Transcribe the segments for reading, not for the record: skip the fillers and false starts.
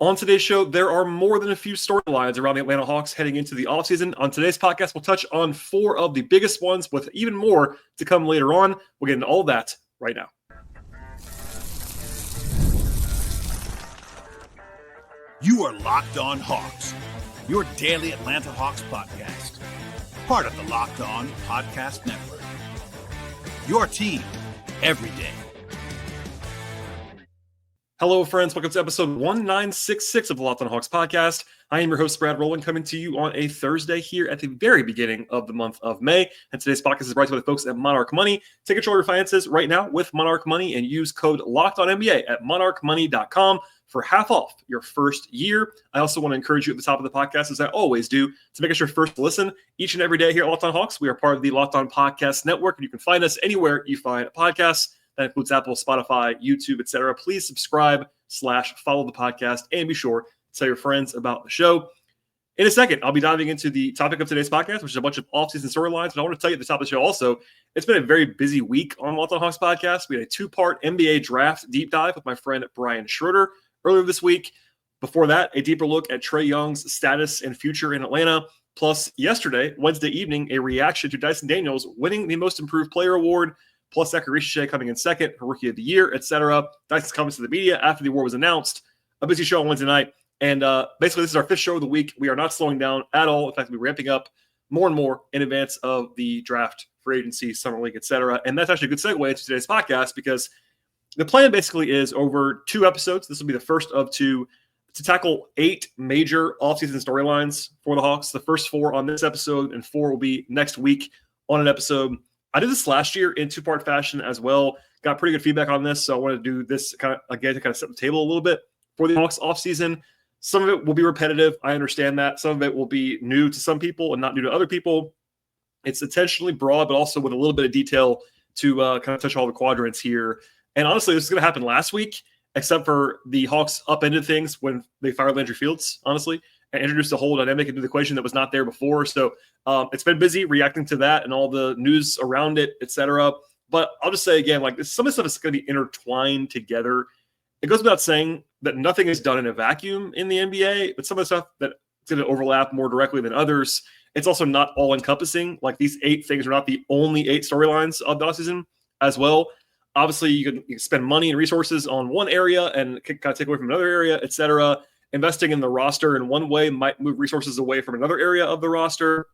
On today's show, there are more than a few storylines around the Atlanta Hawks heading into the offseason. On today's podcast, we'll touch on 4 of the biggest ones with even more to come later on. We'll get into all that right now. You are Locked On Hawks, your daily Atlanta Hawks podcast. Part of the Locked On Podcast Network. Your team every day. Hello, friends. Welcome to episode 1966 of the Locked On Hawks podcast. I am your host, Rowland, coming to you on a Thursday here at the very beginning of the month of May. And today's podcast is brought to you by the folks at Monarch Money. Take control of your finances right now with Monarch Money and use code LOCKEDONNBA at monarchmoney.com for half off your first year. I also want to encourage you at the top of the podcast, as I always do, to make us your first listen each and every day here at Locked On Hawks. We are part of the Locked On Podcast Network, and you can find us anywhere you find podcasts. That includes Apple, Spotify, YouTube, etc. Please subscribe/follow the podcast and be sure to tell your friends about the show. In a second, I'll be diving into the topic of today's podcast, which is a bunch of offseason storylines. But I want to tell you at the top of the show also, it's been a very busy week on Locked On Hawks podcast. We had a 2-part NBA draft deep dive with my friend Brian Schroeder earlier this week. Before that, a deeper look at Trae Young's status and future in Atlanta. Plus, yesterday, Wednesday evening, a reaction to Dyson Daniels winning the Most Improved Player Award, plus Zaccharie Risacher coming in second for Rookie of the Year, etc. Dyson's comments to the media after the award was announced. A busy show on Wednesday night. And basically, this is our 5th show of the week. We are not slowing down at all. In fact, we're ramping up more and more in advance of the draft, free agency, summer league, etc. And that's actually a good segue into today's podcast, because the plan basically is over 2 episodes. This will be the first of 2 to tackle 8 major offseason storylines for the Hawks. The first 4 on this episode, and 4 will be next week on an episode. I did this last year in 2-part fashion as well. Got pretty good feedback on this, so I wanted to do this kind of again to kind of set the table a little bit for the Hawks offseason. Some of it will be repetitive. I understand that. Some of it will be new to some people and not new to other people. It's intentionally broad, but also with a little bit of detail to kind of touch all the quadrants here. And honestly, this is going to happen last week, except for the Hawks upended things when they fired Landry Fields, honestly, and introduced a whole dynamic into the equation that was not there before. So it's been busy reacting to that and all the news around it, etc. But I'll just say again, like some of this stuff is going to be intertwined together. It goes without saying that nothing is done in a vacuum in the NBA, but some of the stuff that's going to overlap more directly than others, it's also not all-encompassing. Like these 8 things are not the only 8 storylines of the offseason as well. Obviously, you can spend money and resources on one area and kind of take away from another area, etc. Investing in the roster in one way might move resources away from another area of the roster.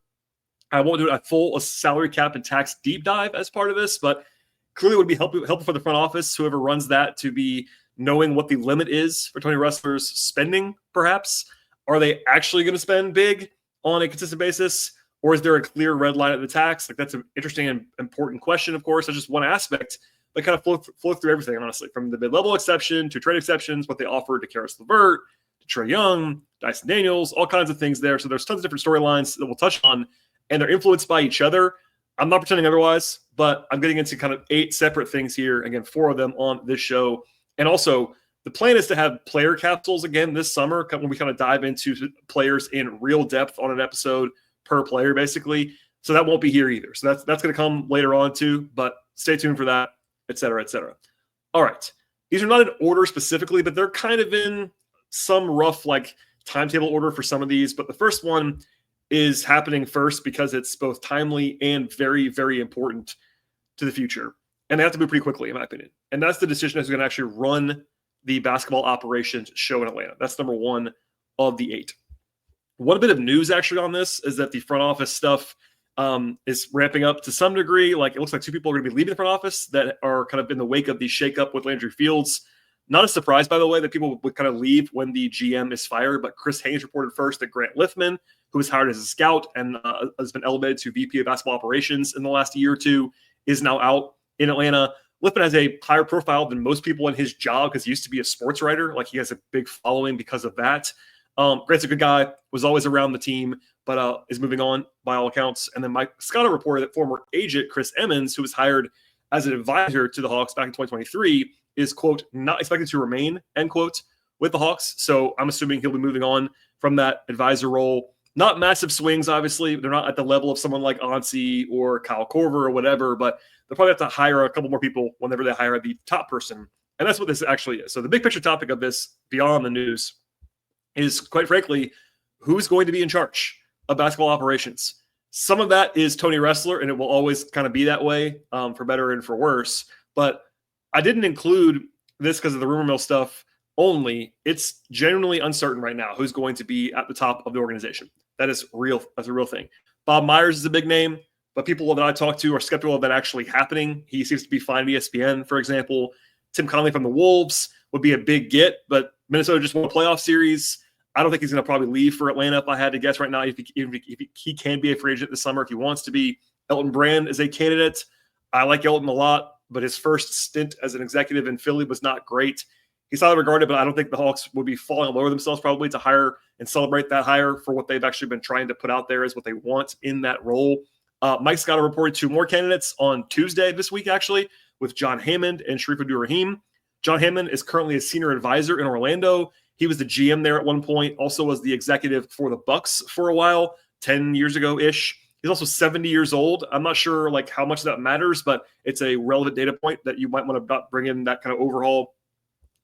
I won't do a full salary cap and tax deep dive as part of this, but clearly it would be helpful for the front office, whoever runs that, to be knowing what the limit is for Tony Ressler's spending, perhaps. Are they actually going to spend big on a consistent basis, or is there a clear red line at the tax? Like, that's an interesting and important question, of course. That's just one aspect, but kind of flow through everything, honestly, from the mid-level exception to trade exceptions, what they offered to Karis LeVert, to Trae Young, Dyson Daniels, all kinds of things there. So there's tons of different storylines that we'll touch on, and they're influenced by each other. I'm not pretending otherwise, but I'm getting into kind of 8 separate things here. Again, 4 of them on this show. And also, the plan is to have player capsules again this summer when we kind of dive into players in real depth on an episode per player, basically. So that won't be here either. So that's going to come later on too, but stay tuned for that, et cetera, et cetera. All right. These are not in order specifically, but they're kind of in some rough like timetable order for some of these. But the first one is happening first because it's both timely and very, very important to the future. And they have to move pretty quickly, in my opinion. And that's the decision who's going to actually run the basketball operations show in Atlanta. That's number 1 of the 8. One bit of news actually on this is that the front office stuff is ramping up to some degree. Like, it looks like 2 people are going to be leaving the front office that are kind of in the wake of the shakeup with Landry Fields. Not a surprise, by the way, that people would kind of leave when the GM is fired, but Chris Haynes reported first that Grant Liffman, who was hired as a scout and has been elevated to VP of basketball operations in the last year or 2, is now out in Atlanta. Liffman has a higher profile than most people in his job because he used to be a sports writer. Like, he has a big following because of that. Grant's a good guy, was always around the team, but is moving on by all accounts. And then Mike Scott reported that former agent Chris Emmons, who was hired as an advisor to the Hawks back in 2023, is, quote, not expected to remain, end quote, with the Hawks. So I'm assuming he'll be moving on from that advisor role. Not massive swings, obviously. They're not at the level of someone like Ansi or Kyle Korver or whatever, but they'll probably have to hire a couple more people whenever they hire the top person. And that's what this actually is. So the big picture topic of this, beyond the news, is, quite frankly, who's going to be in charge of basketball operations. Some of that is Tony Ressler, and it will always kind of be that way, for better and for worse. But I didn't include this because of the rumor mill stuff only. It's genuinely uncertain right now who's going to be at the top of the organization. That is real. That's a real thing. Bob Myers is a big name, but people that I talk to are skeptical of that actually happening. He seems to be fine at ESPN, for example. Tim Connelly from the Wolves would be a big get, but Minnesota just won a playoff series. I don't think he's going to probably leave for Atlanta if I had to guess right now. If he can be a free agent this summer, if he wants to be. Elton Brand is a candidate. I like Elton a lot, but his first stint as an executive in Philly was not great. He's highly regarded, but I don't think the Hawks would be falling all over themselves probably to hire and celebrate that hire for what they've actually been trying to put out there as what they want in that role. Mike Scott reported 2 more candidates on Tuesday this week, actually, with John Hammond and Sharif Abdur-Rahim. John Hammond is currently a senior advisor in Orlando. He was the GM there at one point, also was the executive for the Bucks for a while, 10 years ago-ish. He's also 70 years old. I'm not sure like how much that matters, but it's a relevant data point that you might want to bring in that kind of overhaul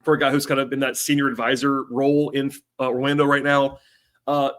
for a guy who's kind of in that senior advisor role in Orlando right now.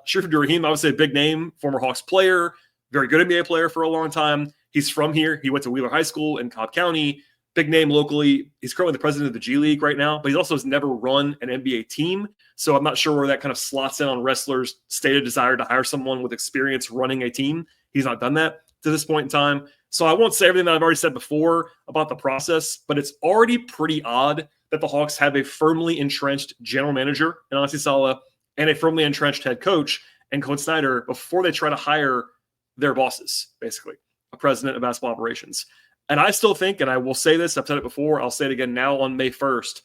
Sharif Abdur-Rahim, obviously a big name, former Hawks player, very good NBA player for a long time. He's from here. He went to Wheeler High School in Cobb County. Big name locally. He's currently the president of the G League right now, but he also has never run an NBA team. So I'm not sure where that kind of slots in on Ressler's stated desire to hire someone with experience running a team. He's not done that to this point in time. So I won't say everything that I've already said before about the process, but it's already pretty odd that the Hawks have a firmly entrenched general manager in Ansi Salah and a firmly entrenched head coach and Coach Snyder before they try to hire their bosses, basically, a president of basketball operations. And I still think, and I will say this, I've said it before, I'll say it again now on May 1st,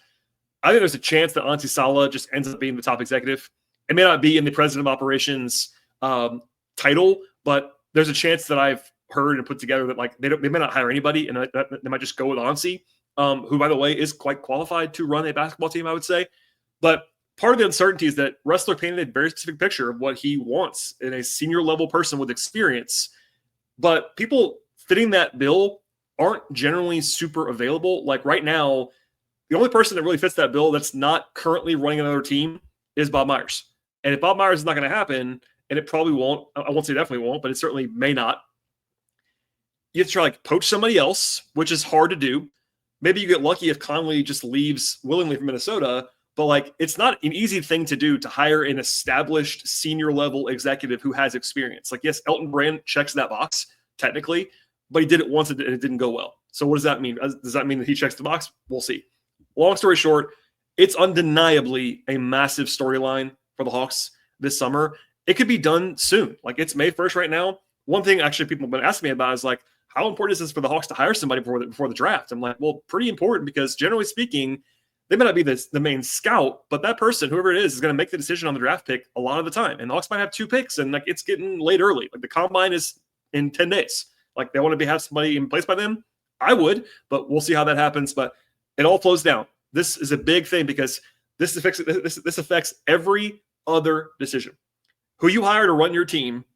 I think there's a chance that Ansi Salah just ends up being the top executive. It may not be in the president of operations title, but there's a chance that I've heard and put together that like they may not hire anybody, and they might just go with Ansi, who, by the way, is quite qualified to run a basketball team, I would say. But part of the uncertainty is that Ressler painted a very specific picture of what he wants in a senior level person with experience. But people fitting that bill aren't generally super available. Like right now, the only person that really fits that bill that's not currently running another team is Bob Myers. And if Bob Myers is not going to happen, and it probably won't, I won't say definitely won't, but it certainly may not, you have to try like poach somebody else, which is hard to do. Maybe you get lucky if Conley just leaves willingly from Minnesota, but like it's not an easy thing to do to hire an established senior level executive who has experience. Like, yes, Elton Brand checks that box technically, but he did it once and it didn't go well. So what does that mean? Does that mean that he checks the box? We'll see. Long story short, it's undeniably a massive storyline for the Hawks this summer. It could be done soon. Like it's May 1st right now. One thing actually people have been asking me about is like, how important is this for the Hawks to hire somebody before the draft? I'm like, well, pretty important because generally speaking, they may not be the main scout, but that person, whoever it is going to make the decision on the draft pick a lot of the time. And the Hawks might have 2 picks and like it's getting late early. Like the combine is in 10 days. Like they want to have somebody in place by them. I would, but we'll see how that happens. But it all flows down. This is a big thing because this affects every other decision. Who you hire to run your team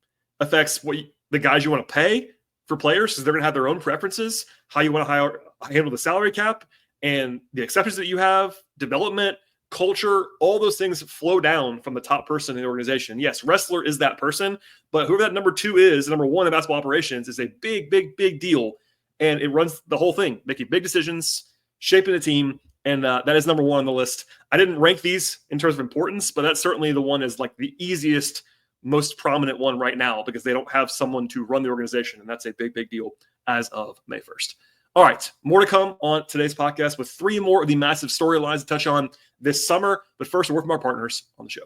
affects the guys you want to pay for players, because they're going to have their own preferences, how you want to handle the salary cap and the exceptions that you have, development, culture, all those things flow down from the top person in the organization. Yes, Ressler is that person, but whoever that number 2 is, number 1 in basketball operations, is a big, big, big deal. And it runs the whole thing, making big decisions, shaping the team. And that is number 1 on the list. I didn't rank these in terms of importance, but that's certainly the one is like the easiest, most prominent one right now because they don't have someone to run the organization. And that's a big, big deal as of May 1st. All right, more to come on today's podcast with 3 more of the massive storylines to touch on this summer. But first, a word from our partners on the show.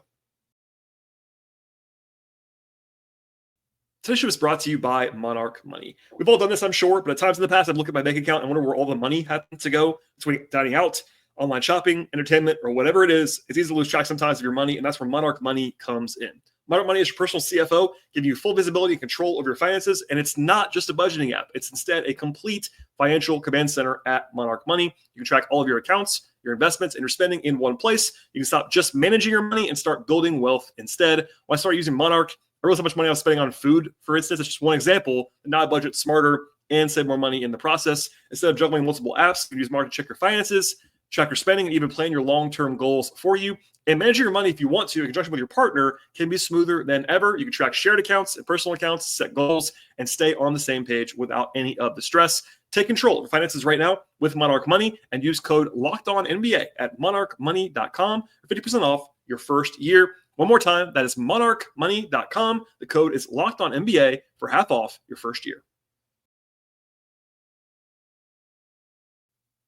Today's show is brought to you by Monarch Money. We've all done this, I'm sure, but at times in the past, I've looked at my bank account and wonder where all the money happens to go between dining out, online shopping, entertainment, or whatever it is. It's easy to lose track sometimes of your money, and that's where Monarch Money comes in. Monarch Money is your personal CFO, giving you full visibility and control over your finances, and it's not just a budgeting app. It's instead a complete financial command center at Monarch Money. You can track all of your accounts, your investments, and your spending in one place. You can stop just managing your money and start building wealth instead. When I started using Monarch, I realized how much money I was spending on food, for instance. It's just one example. Now I budget smarter and save more money in the process. Instead of juggling multiple apps, you can use Monarch to check your finances, track your spending, and even plan your long-term goals for you. And managing your money, if you want to, in conjunction with your partner, can be smoother than ever. You can track shared accounts and personal accounts, set goals, and stay on the same page without any of the stress. Take control of your finances right now with Monarch Money and use code LOCKEDONNBA at monarchmoney.com for 50% off your first year. One more time, that is monarchmoney.com. The code is LOCKEDONNBA for half off your first year.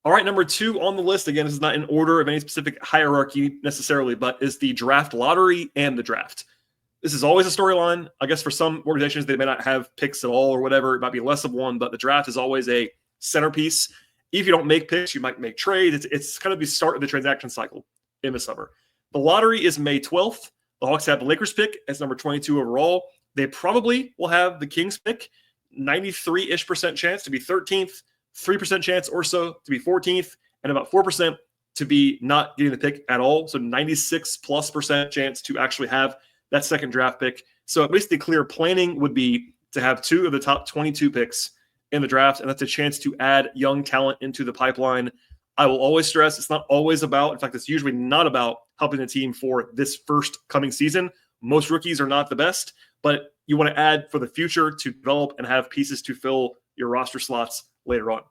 All right, number 2 on the list, again, this is not in order of any specific hierarchy necessarily, but is the draft lottery and the draft. This is always a storyline. I guess for some organizations, they may not have picks at all or whatever. It might be less of one, but the draft is always a centerpiece. If you don't make picks, you might make trades. It's kind of the start of the transaction cycle in the summer. The lottery is May 12th. The Hawks have the Lakers pick as number 22 overall. They probably will have the Kings pick, 93-ish% chance to be 13th. 3% chance or so to be 14th, and about 4% to be not getting the pick at all. So 96+% chance to actually have that second draft pick. So at least the clear planning would be to have 2 of the top 22 picks in the draft, and that's a chance to add young talent into the pipeline. I will always stress it's not always about, in fact, it's usually not about helping the team for this first coming season. Most rookies are not the best, but you want to add for the future to develop and have pieces to fill your roster slots later on.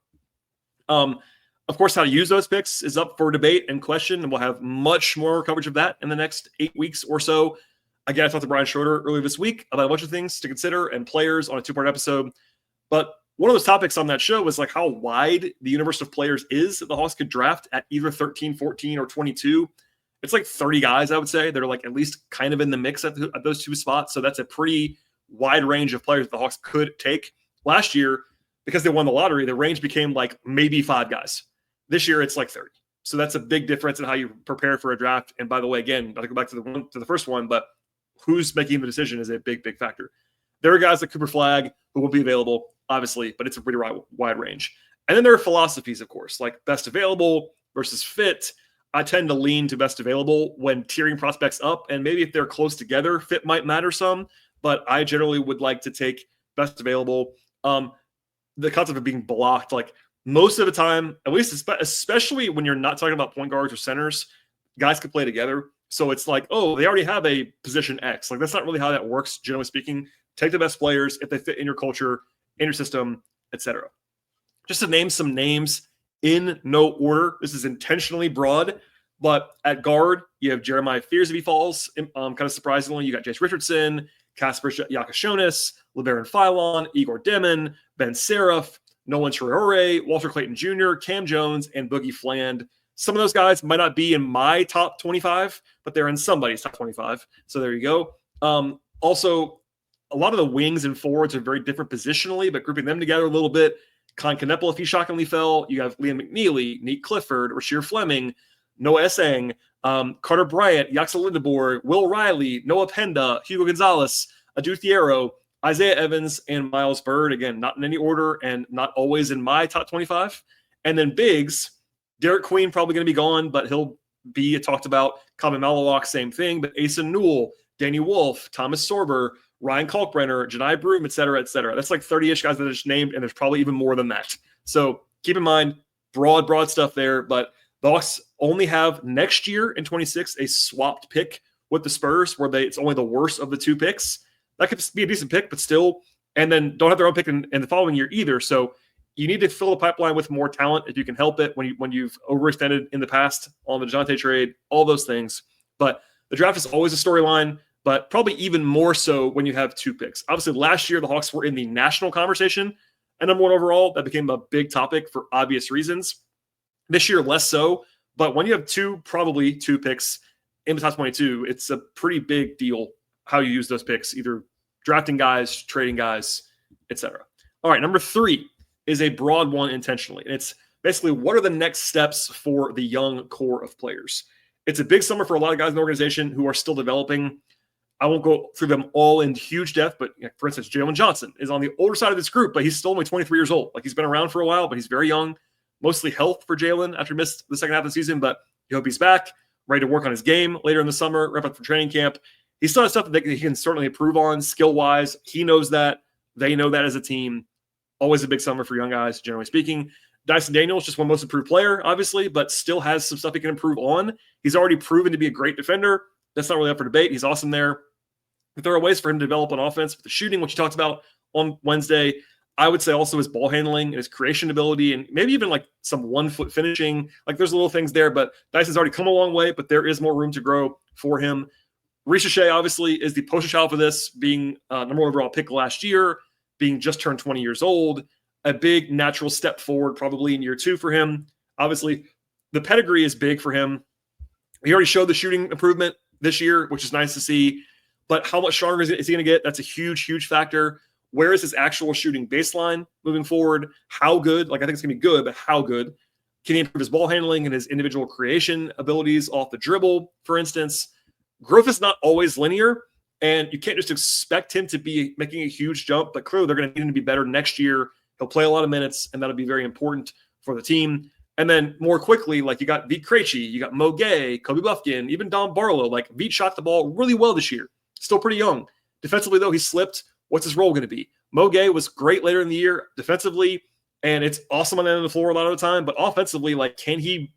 Of course, how to use those picks is up for debate and question, and we'll have much more coverage of that in the next 8 weeks or so. Again, I talked to Brian Schroeder earlier this week about a bunch of things to consider and players on a 2-part episode. But one of those topics on that show was like how wide the universe of players is that the Hawks could draft at either 13, 14, or 22. It's like 30 guys, I would say. They're like at least kind of in the mix at those 2 spots. So that's a pretty wide range of players that the Hawks could take. Last year, because they won the lottery, the range became like maybe 5 guys. This year, it's like 30. So that's a big difference in how you prepare for a draft. And by the way, again, I'll go back to the first one, but who's making the decision is a big, big factor. There are guys like Cooper Flagg who will be available, obviously, but it's a pretty wide range. And then there are philosophies, of course, like best available versus fit. I tend to lean to best available when tiering prospects up, and maybe if they're close together, fit might matter some, but I generally would like to take best available. The concept of being blocked, like most of the time, at least especially when you're not talking about point guards or centers, guys can play together. So it's like, oh, they already have a position X. Like that's not really how that works, generally speaking. Take the best players if they fit in your culture, in your system, etc. Just to name some names in no order. This is intentionally broad, but at guard, you have Jeremiah Fears if he falls. Kind of surprisingly, you got Jace Richardson, Kasper Yakashonis, LeBaron Philon, Igor Demon, Ben Seraph, Nolan Traore, Walter Clayton Jr., Cam Jones, and Boogie Fland. Some of those guys might not be in my top 25, but they're in somebody's top 25. So there you go. Also, a lot of the wings and forwards are very different positionally, but grouping them together a little bit. Con Kneppel, if he shockingly fell. You have Liam McNeely, Nate Clifford, Rasheer Fleming, Noah Essang, Carter Bryant, Yaxa Lindebor, Will Riley, Noah Penda, Hugo Gonzalez, Adu Thiero, Isaiah Evans, and Miles Bird. Again, not in any order and not always in my top 25. And then bigs, Derek Queen probably going to be gone, but he'll be talked about. Common Malawak, same thing. But Asa Newell, Danny Wolf, Thomas Sorber, Ryan Kalkbrenner, Janai Broom, et cetera, et cetera. That's like 30-ish guys that I just named, and there's probably even more than that. So keep in mind, broad stuff there. But the Hawks only have next year in 26 a swapped pick with the Spurs where it's only the worst of the 2 picks. That could be a decent pick, but still, and then don't have their own pick in the following year either. So you need to fill the pipeline with more talent if you can help it when you've overextended in the past on the DeJounte trade, all those things. But the draft is always a storyline, but probably even more so when you have 2 picks. Obviously, last year the Hawks were in the national conversation and number 1 overall. That became a big topic for obvious reasons. This year, less so. But when you have probably two picks in the top 22, it's a pretty big deal how you use those picks, either drafting guys, trading guys, etc. All right, number 3 is a broad one intentionally. And it's basically what are the next steps for the young core of players? It's a big summer for a lot of guys in the organization who are still developing. I won't go through them all in huge depth, but for instance, Jalen Johnson is on the older side of this group, but he's still only 23 years old. Like he's been around for a while, but he's very young. Mostly health for Jalen after he missed the second half of the season, but you hope he's back, ready to work on his game later in the summer, wrap up for training camp. He still has stuff that he can certainly improve on skill-wise. He knows that. They know that as a team. Always a big summer for young guys, generally speaking. Dyson Daniels just won most improved player, obviously, but still has some stuff he can improve on. He's already proven to be a great defender. That's not really up for debate. He's awesome there. But there are ways for him to develop on offense with the shooting, which you talked about on Wednesday. I would say also his ball handling and his creation ability, and maybe even like some 1-foot finishing. Like there's little things there, but Dyson's already come a long way, but there is more room to grow for him. Risacher obviously is the poster child for this, being number 1 overall pick last year, being just turned 20 years old. A big natural step forward probably in year 2 for him. Obviously, the pedigree is big for him. He already showed the shooting improvement this year, which is nice to see. But how much stronger is he going to get? That's a huge, huge factor. Where is his actual shooting baseline moving forward? How good? Like I think it's going to be good, but how good? Can he improve his ball handling and his individual creation abilities off the dribble, for instance? Growth is not always linear, and you can't just expect him to be making a huge jump, but clearly they're going to need him to be better next year. He'll play a lot of minutes, and that'll be very important for the team. And then more quickly, like you got Vít Krejci, you got Mo Gay, Kobe Buffkin, even Dom Barlow. Like Vít shot the ball really well this year. Still pretty young. Defensively, though, he slipped. What's his role going to be? Mo Gay was great later in the year defensively, and it's awesome on that end of the floor a lot of the time. But offensively, like, can he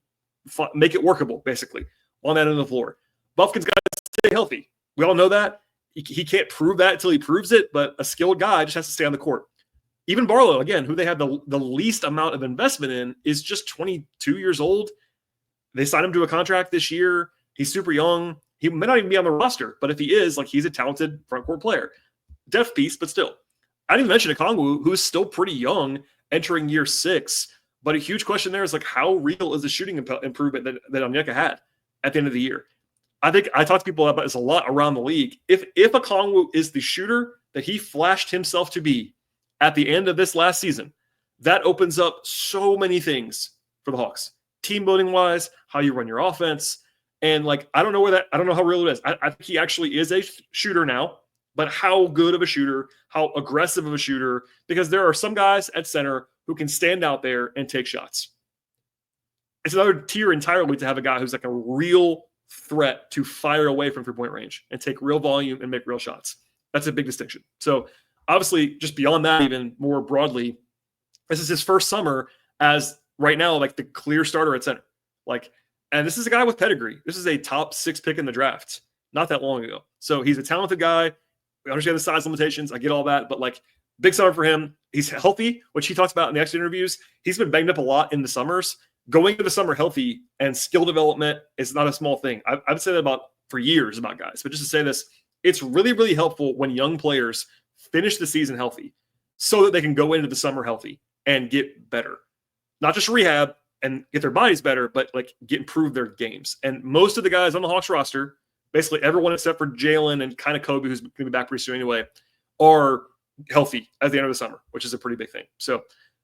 make it workable, basically, on that end of the floor? Buffkin's got to stay healthy. We all know that. He can't prove that until he proves it, but a skilled guy just has to stay on the court. Even Barlow, again, who they had the least amount of investment in, is just 22 years old. They signed him to a contract this year. He's super young. He may not even be on the roster, but if he is, like, he's a talented front court player. Depth piece, but still. I didn't even mention Okongwu, who's still pretty young, entering year 6. But a huge question there is, like, how real is the shooting improvement that Onyeka had at the end of the year? I think I talk to people about this a lot around the league. If Okongwu is the shooter that he flashed himself to be at the end of this last season, that opens up so many things for the Hawks. Team building wise, how you run your offense. And like, I don't know how real it is. I think he actually is a shooter now, but how good of a shooter, how aggressive of a shooter, because there are some guys at center who can stand out there and take shots. It's another tier entirely to have a guy who's like a real threat to fire away from 3-point range and take real volume and make real shots. That's a big distinction. So obviously, just beyond that, even more broadly, this is his first summer as right now, like the clear starter at center. Like, and this is a guy with pedigree. This is a top 6 pick in the draft not that long ago. So he's a talented guy. We understand the size limitations. I get all that, but like big summer for him. He's healthy, which he talks about in the exit interviews. He's been banged up a lot in the summers. Going to the summer healthy and skill development is not a small thing. I've said that about for years about guys, but just to say this, it's really, really helpful when young players finish the season healthy so that they can go into the summer healthy and get better. Not just rehab and get their bodies better, but like improve their games. And most of the guys on the Hawks roster, basically everyone except for Jalen and kind of Kobe, who's going to be back pretty soon anyway, are healthy at the end of the summer, which is a pretty big thing. So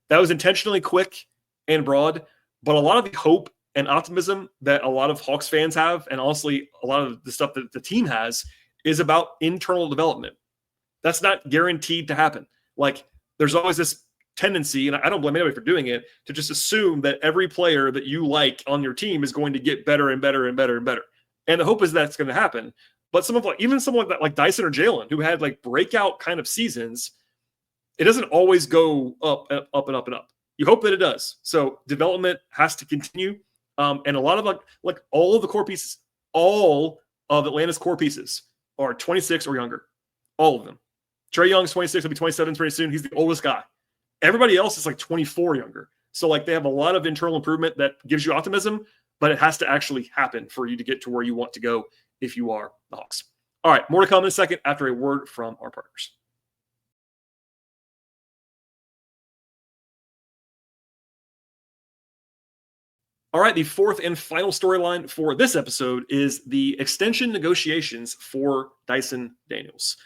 that was intentionally quick and broad, but a lot of the hope and optimism that a lot of Hawks fans have, and honestly, a lot of the stuff that the team has, is about internal development. That's not guaranteed to happen. Like, there's always this tendency, and I don't blame anybody for doing it, to just assume that every player that you like on your team is going to get better and better and better and better. And the hope is that's going to happen. But even someone like that, like Dyson or Jalen, who had like breakout kind of seasons, it doesn't always go up and up and up and up. You hope that it does. So development has to continue. And a lot of like all of the core pieces, all of Atlanta's core pieces are 26 or younger. All of them. Trae Young's 26, he'll be 27 pretty soon. He's the oldest guy. Everybody else is like 24 younger. So like they have a lot of internal improvement that gives you optimism, but it has to actually happen for you to get to where you want to go if you are the Hawks. All right, more to come in a second after a word from our partners. All right, the fourth and final storyline for this episode is the extension negotiations for Dyson Daniels.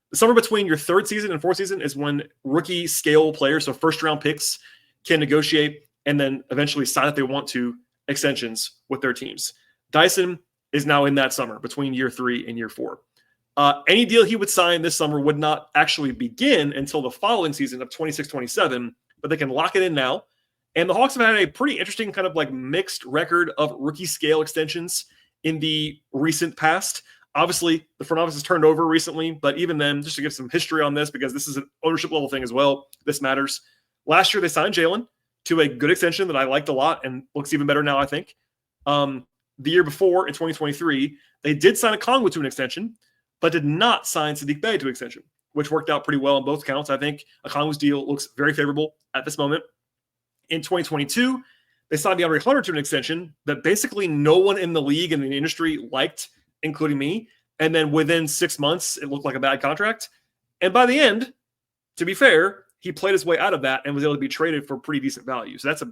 The summer between your third season and fourth season is when rookie scale players, so first-round picks, can negotiate and then eventually sign if they want to extensions with their teams. Dyson is now in that summer between year 3 and year 4. Any deal he would sign this summer would not actually begin until the following season of 26-27, but they can lock it in now. And the Hawks have had a pretty interesting kind of like mixed record of rookie scale extensions in the recent past. Obviously, the front office has turned over recently, but even then, just to give some history on this, because this is an ownership level thing as well, this matters. Last year, they signed Jalen to a good extension that I liked a lot and looks even better now, I think. The year before, in 2023, they did sign Okongwu to an extension, but did not sign Saddiq Bey to an extension, which worked out pretty well on both counts. I think Okongwu's deal looks very favorable at this moment. In 2022, they signed DeAndre Hunter to an extension that basically no one in the league and the industry liked, including me. And then within 6 months, it looked like a bad contract. And by the end, to be fair, he played his way out of that and was able to be traded for pretty decent value. So that's a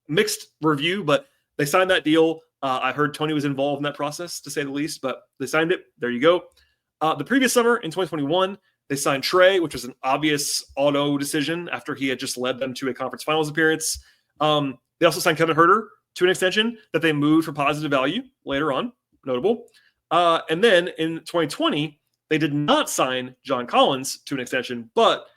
mixed review, but they signed that deal. I heard Tony was involved in that process, to say the least, but they signed it. There you go. The previous summer in 2021, they signed Trey, which was an obvious auto decision after he had just led them to a conference finals appearance. They also signed Kevin Huerter to an extension that they moved for positive value later on, notable. And then in 2020, they did not sign John Collins to an extension, but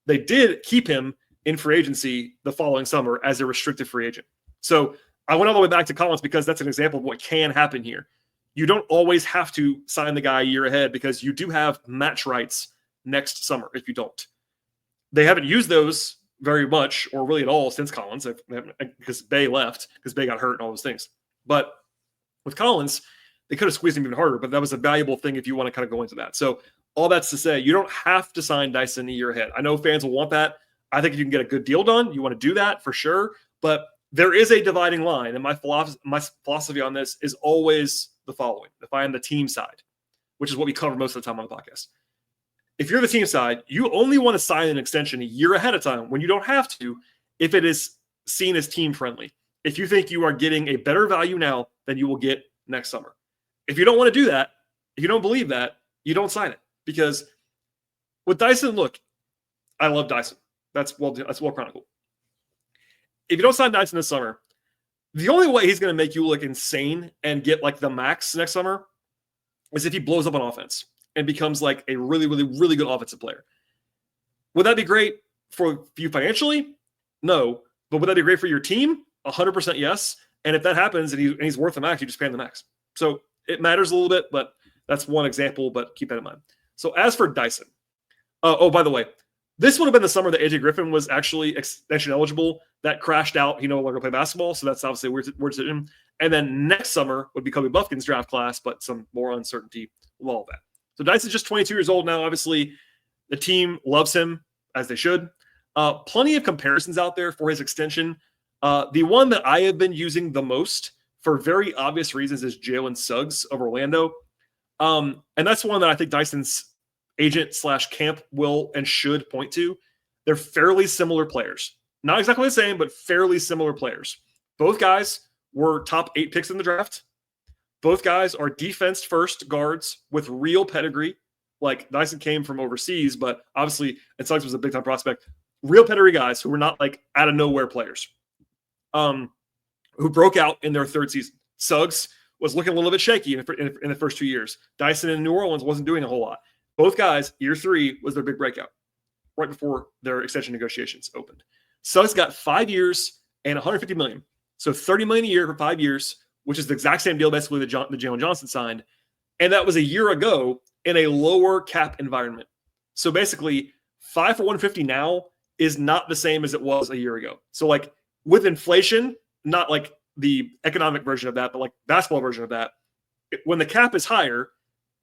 they did keep him in free agency the following summer as a restricted free agent. So I went all the way back to Collins because that's an example of what can happen here. You don't always have to sign the guy a year ahead because you do have match rights next summer if you don't. They haven't used those very much or really at all since Collins because Bey left, because Bey got hurt and all those things. But with Collins, they could have squeezed him even harder, but that was a valuable thing if you want to kind of go into that. So all that's to say, you don't have to sign Dyson a year ahead. I know fans will want that. I think if you can get a good deal done, you want to do that for sure. But there is a dividing line, and my philosophy on this is always the following. If I am the team side, which is what we cover most of the time on the podcast. If you're the team side, you only want to sign an extension a year ahead of time when you don't have to, if it is seen as team friendly. If you think you are getting a better value now than you will get next summer. If you don't want to do that, if you don't believe that, you don't sign it. Because with Dyson, look, I love Dyson. That's well chronicled. If you don't sign Dyson this summer, the only way he's going to make you look insane and get like the max next summer is if he blows up on offense and becomes like a really, really, really good offensive player. Would that be great for you financially? No. But would that be great for your team? 100% yes. And if that happens and he's worth the max, you just pay him the max. So it matters a little bit, but that's one example, but keep that in mind. So as for Dyson, by the way, this would have been the summer that AJ Griffin was actually extension eligible. That crashed out. He no longer play basketball, so that's obviously a weird decision. And then next summer would be Kobe Buffkin's draft class, but some more uncertainty with all of that. So Dyson's just 22 years old now. Obviously, the team loves him, as they should. Plenty of comparisons out there for his extension. The one that I have been using the most for very obvious reasons is Jalen Suggs of Orlando. And that's one that I think Dyson's agent / camp will and should point to. They're fairly similar players. Not exactly the same, but fairly similar players. Both guys were top 8 picks in the draft. Both guys are defense first guards with real pedigree. Like Dyson came from overseas, but obviously, and Suggs was a big time prospect. Real pedigree guys who were not like out of nowhere players. Who broke out in their third season. Suggs was looking a little bit shaky in the first 2 years. Dyson in New Orleans wasn't doing a whole lot. Both guys, year 3 was their big breakout, right before their extension negotiations opened. Suggs got 5 years and $150 million. So $30 million a year for 5 years, which is the exact same deal basically that Jalen Johnson signed. And that was a year ago in a lower cap environment. So basically, 5 for $150 now is not the same as it was a year ago. So like with inflation, not like the economic version of that, but like basketball version of that, when the cap is higher,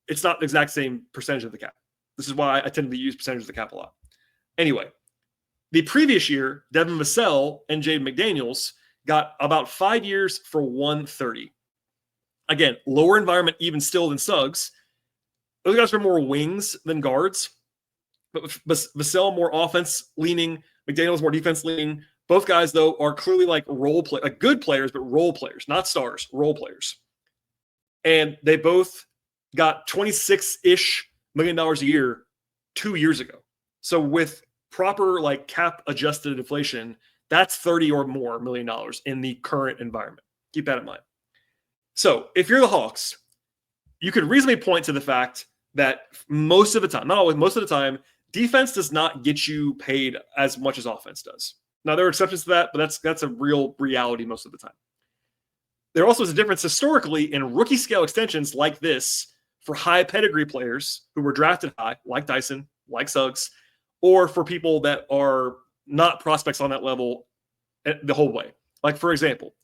it's not the exact same percentage of the cap. This is why I tend to use percentage of the cap a lot. Anyway, the previous year, Devin Vassell and Jaden McDaniels got about 5 years for $130. Again, lower environment even still than Suggs. Those guys are more wings than guards. But Vassell more offense leaning, McDaniels more defense leaning. Both guys, though, are clearly like like good players, but role players, not stars, role players. And they both got $26-ish million a year 2 years ago. So with proper like cap adjusted inflation, that's $30 or more million in the current environment. Keep that in mind. So if you're the Hawks, you could reasonably point to the fact that most of the time, not always, most of the time, defense does not get you paid as much as offense does. Now, there are exceptions to that, but that's a real reality most of the time. There also is a difference historically in rookie scale extensions like this for high pedigree players who were drafted high, like Dyson, like Suggs, or for people that are not prospects on that level the whole way. Like, for example,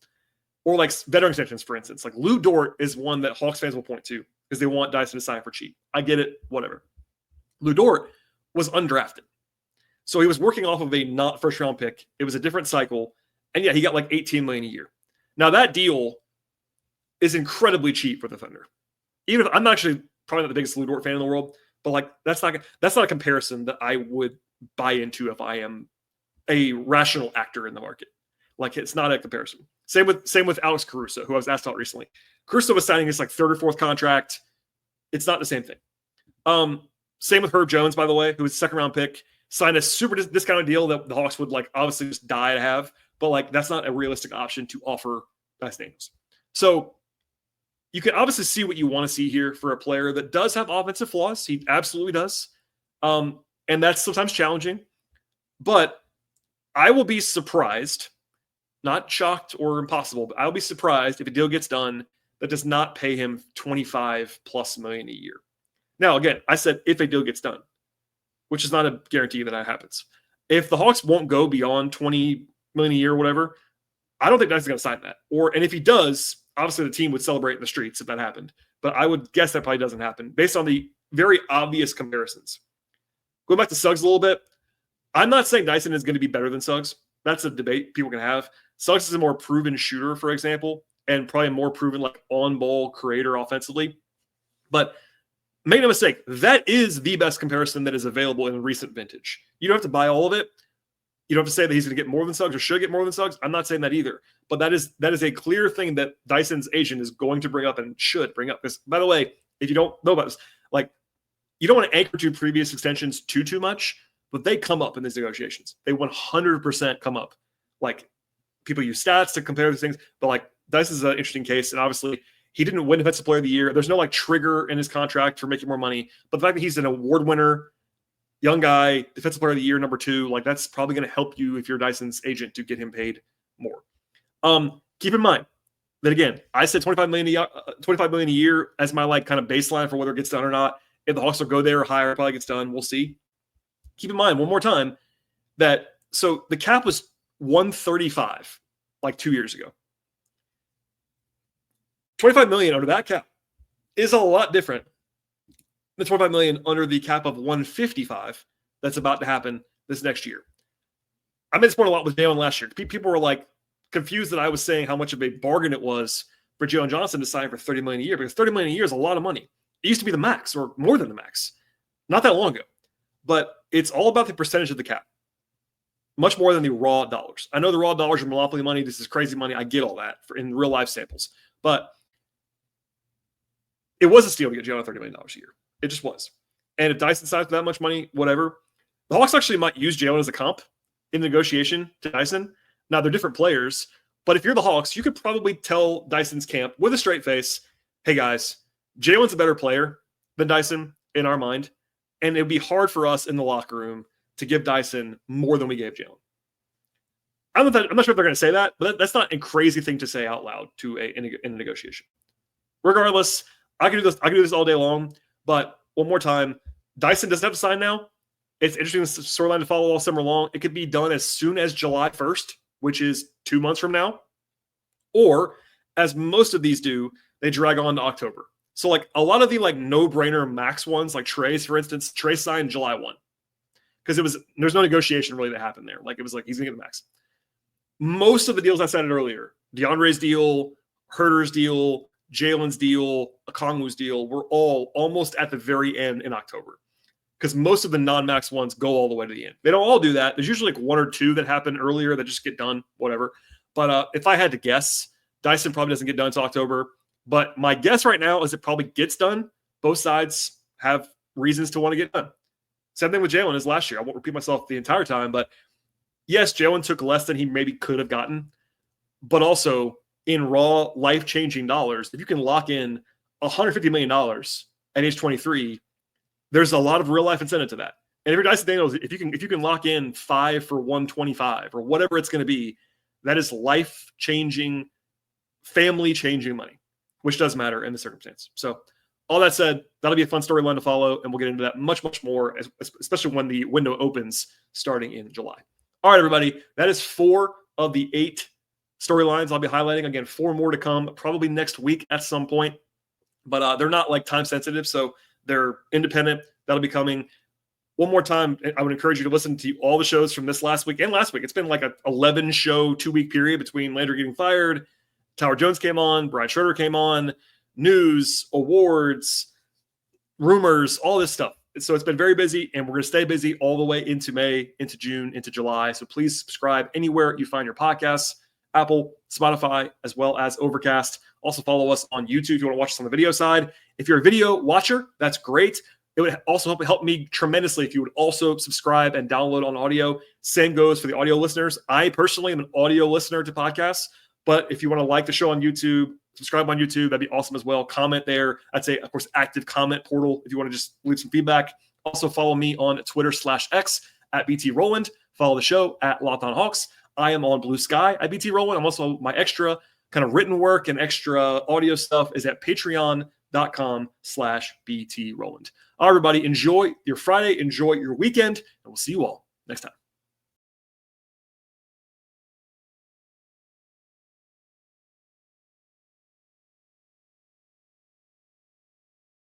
or like veteran extensions, for instance. Like Lou Dort is one that Hawks fans will point to because they want Dyson to sign for cheap. I get it, whatever. Lou Dort was undrafted. So he was working off of a not first round pick. It was a different cycle. And yeah, he got like $18 million a year. Now that deal is incredibly cheap for the Thunder. Even if I'm actually probably not the biggest Lou Dort fan in the world, but like that's not a comparison that I would buy into if I am a rational actor in the market. Like it's not a comparison. Same with Alex Caruso, who I was asked about recently. Caruso was signing his like third or fourth contract. It's not the same thing. Same with Herb Jones, by the way, who was a second round pick, signed a super discounted deal that the Hawks would like obviously just die to have, but like that's not a realistic option to offer Dyson Daniels. So you can obviously see what you want to see here for a player that does have offensive flaws. He absolutely does. And that's sometimes challenging, but I will be surprised, not shocked or impossible, but I'll be surprised if a deal gets done that does not pay him $25+ million a year. Now, again, I said if a deal gets done, which is not a guarantee that happens. If the Hawks won't go beyond $20 million a year or whatever, I don't think Dyson's going to sign that. And if he does, obviously the team would celebrate in the streets if that happened. But I would guess that probably doesn't happen based on the very obvious comparisons. Going back to Suggs a little bit, I'm not saying Dyson is going to be better than Suggs. That's a debate people can have. Suggs is a more proven shooter, for example, and probably a more proven like on-ball creator offensively. But make no mistake, that is the best comparison that is available in recent vintage. You don't have to buy all of it. You don't have to say that he's going to get more than Suggs or should get more than Suggs. I'm not saying that either. But that is a clear thing that Dyson's agent is going to bring up and should bring up. Because, by the way, if you don't know about this, like you don't want to anchor to previous extensions too much, but they come up in these negotiations. They 100% come up. Like people use stats to compare these things, but like Dyson's an interesting case, and obviously he didn't win Defensive Player of the Year. There's no like trigger in his contract for making more money, but the fact that he's an award winner, young guy, Defensive Player of the Year number 2, like that's probably going to help you if you're Dyson's agent to get him paid more. Keep in mind that again, I said $25 million a year as my like kind of baseline for whether it gets done or not. If the Hawks will go there or higher, it probably gets done. We'll see. Keep in mind one more time that so the cap was 135 like 2 years ago. $25 million under that cap is a lot different than $25 million under the cap of 155 that's about to happen this next year. I made this point a lot with Jalen last year. People were like confused that I was saying how much of a bargain it was for Jalen Johnson to sign for $30 million a year, because $30 million a year is a lot of money. It used to be the max or more than the max not that long ago. But it's all about the percentage of the cap, much more than the raw dollars. I know the raw dollars are monopoly money. This is crazy money. I get all that in real life samples. But it was a steal to get Jalen $30 million a year. It just was. And if Dyson signs for that much money, whatever, the Hawks actually might use Jalen as a comp in negotiation to Dyson. Now, they're different players. But if you're the Hawks, you could probably tell Dyson's camp with a straight face, hey, guys, Jalen's a better player than Dyson in our mind. And it would be hard for us in the locker room to give Dyson more than we gave Jalen. I'm not sure if they're going to say that, but that's not a crazy thing to say out loud in a negotiation. Regardless, I can do this all day long. But one more time, Dyson doesn't have to sign now. It's interesting storyline to follow all summer long. It could be done as soon as July 1st, which is 2 months from now. Or, as most of these do, they drag on to October. So like a lot of the like no-brainer max ones, like Trey's, for instance, Trey signed July 1. Because there's no negotiation really that happened there. Like it was like he's gonna get the max. Most of the deals I cited earlier, DeAndre's deal, Herter's deal, Jalen's deal, Okongwu's deal, were all almost at the very end in October. Because most of the non-max ones go all the way to the end. They don't all do that. There's usually like 1 or 2 that happen earlier that just get done, whatever. But if I had to guess, Dyson probably doesn't get done until October. But my guess right now is it probably gets done. Both sides have reasons to want to get done. Same thing with Jalen as last year. I won't repeat myself the entire time, but yes, Jalen took less than he maybe could have gotten. But also in raw life-changing dollars, if you can lock in $150 million at age 23, there's a lot of real-life incentive to that. And if you're Dyson Daniels, if you can lock in 5 for 125 or whatever it's going to be, that is life-changing, family-changing money, which does matter in the circumstance. So all that said, that'll be a fun storyline to follow, and we'll get into that much, much more, especially when the window opens starting in July. All right, everybody, that is 4 of the 8 storylines I'll be highlighting. Again, 4 more to come, probably next week at some point. But they're not like time sensitive, so they're independent. That'll be coming. One more time, I would encourage you to listen to all the shows from this last week and last week. It's been like an 11-show 2-week period between Landry getting fired, Tyler Jones came on, Brian Schroeder came on, news, awards, rumors, all this stuff. So it's been very busy, and we're going to stay busy all the way into May, into June, into July. So please subscribe anywhere you find your podcasts, Apple, Spotify, as well as Overcast. Also follow us on YouTube if you want to watch us on the video side. If you're a video watcher, that's great. It would also help me tremendously if you would also subscribe and download on audio. Same goes for the audio listeners. I personally am an audio listener to podcasts, but if you want to like the show on YouTube, subscribe on YouTube, that'd be awesome as well. Comment there. I'd say, of course, active comment portal if you want to just leave some feedback. Also follow me on Twitter/X at BT Rowland. Follow the show at Locked On Hawks. I am on Blue Sky at BT Rowland. I'm also, my extra kind of written work and extra audio stuff is at patreon.com/BT Rowland. All right, everybody, enjoy your Friday, enjoy your weekend, and we'll see you all next time.